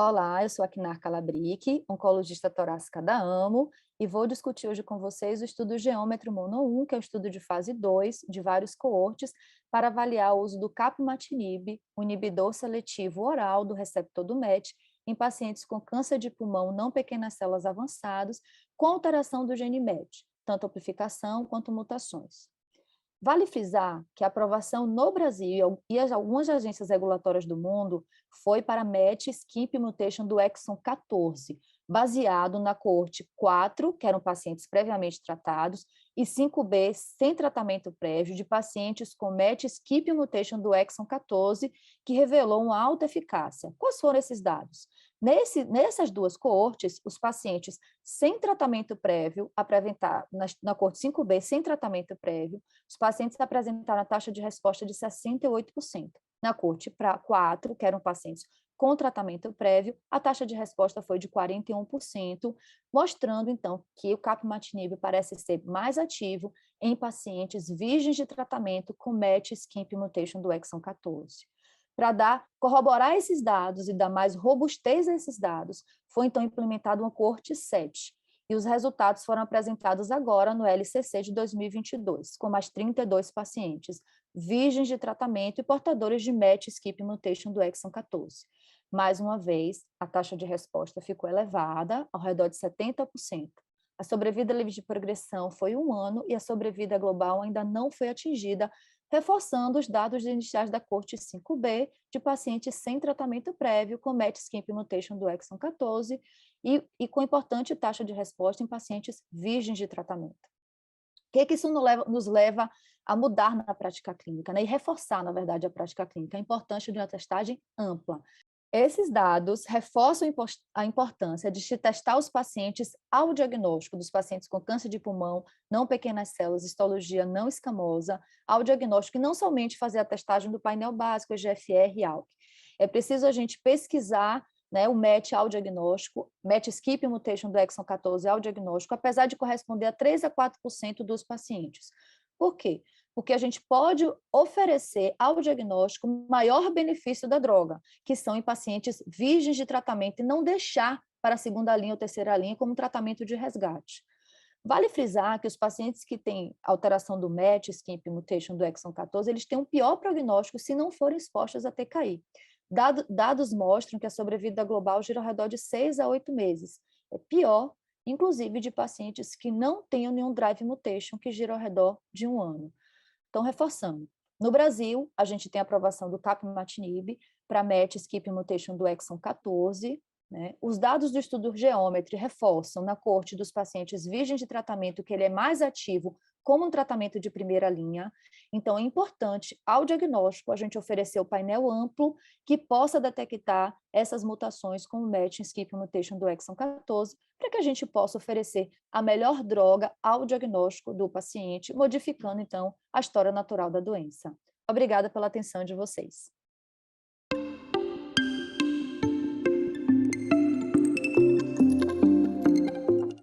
Olá, eu sou a Knar Calabric, oncologista torácica da AMO, e vou discutir hoje com vocês o estudo Geômetro Mono 1, que é o estudo de fase 2, de vários coortes, para avaliar o uso do capmatinib, o inibidor seletivo oral do receptor do MET, em pacientes com câncer de pulmão não pequenas células avançados, com alteração do gene MET, tanto amplificação quanto mutações. Vale frisar que a aprovação no Brasil e algumas agências regulatórias do mundo foi para MET Skip Mutation do exon 14, baseado na coorte 4, que eram pacientes previamente tratados, e 5B, sem tratamento prévio, de pacientes com MET Skip Mutation do exon 14, que revelou uma alta eficácia. Quais foram esses dados? Nessas duas coortes, os pacientes sem tratamento prévio, na coorte 5B, sem tratamento prévio, os pacientes apresentaram a taxa de resposta de 68%. Na coorte 4, que eram pacientes com tratamento prévio, a taxa de resposta foi de 41%, mostrando, então, que o capmatinib parece ser mais ativo em pacientes virgens de tratamento com MET Skip Mutation do exon 14. Para corroborar esses dados e dar mais robustez a esses dados, foi então implementada uma coorte 7, e os resultados foram apresentados agora no LCC de 2022, com mais 32 pacientes virgens de tratamento e portadores de MET Skip Mutation do exon 14. Mais uma vez, a taxa de resposta ficou elevada, ao redor de 70%. A sobrevida livre de progressão foi 1 ano e a sobrevida global ainda não foi atingida, reforçando os dados iniciais da coorte 5B de pacientes sem tratamento prévio com MET Skip Mutation do exon 14 e com importante taxa de resposta em pacientes virgens de tratamento. O que isso nos leva a mudar na prática clínica, né? E reforçar, na verdade, a prática clínica, a importância de uma testagem ampla. Esses dados reforçam a importância de se testar os pacientes ao diagnóstico dos pacientes com câncer de pulmão, não pequenas células, histologia não escamosa, ao diagnóstico e não somente fazer a testagem do painel básico, EGFR e ALK. É preciso a gente pesquisar, né, o MET ao diagnóstico, MET Skip Mutation do exon 14 ao diagnóstico, apesar de corresponder a 3 a 4% dos pacientes. Por quê? Porque a gente pode oferecer ao diagnóstico maior benefício da droga, que são em pacientes virgens de tratamento, e não deixar para a segunda linha ou terceira linha como tratamento de resgate. Vale frisar que os pacientes que têm alteração do MET, Skip Mutation do exon 14, eles têm um pior prognóstico se não forem expostos a TKI. Dados mostram que a sobrevida global gira ao redor de 6 a 8 meses. É pior, inclusive, de pacientes que não tenham nenhum drive mutation, que gira ao redor de 1 ano. Então, reforçando, no Brasil, a gente tem a aprovação do capmatinib para MET Skip Mutation do exon 14, né? Os dados do estudo Geometry reforçam na coorte dos pacientes virgens de tratamento que ele é mais ativo como um tratamento de primeira linha. Então, é importante, ao diagnóstico, a gente oferecer o painel amplo que possa detectar essas mutações com o MET Skip Mutation do exon 14, para que a gente possa oferecer a melhor droga ao diagnóstico do paciente, modificando, então, a história natural da doença. Obrigada pela atenção de vocês.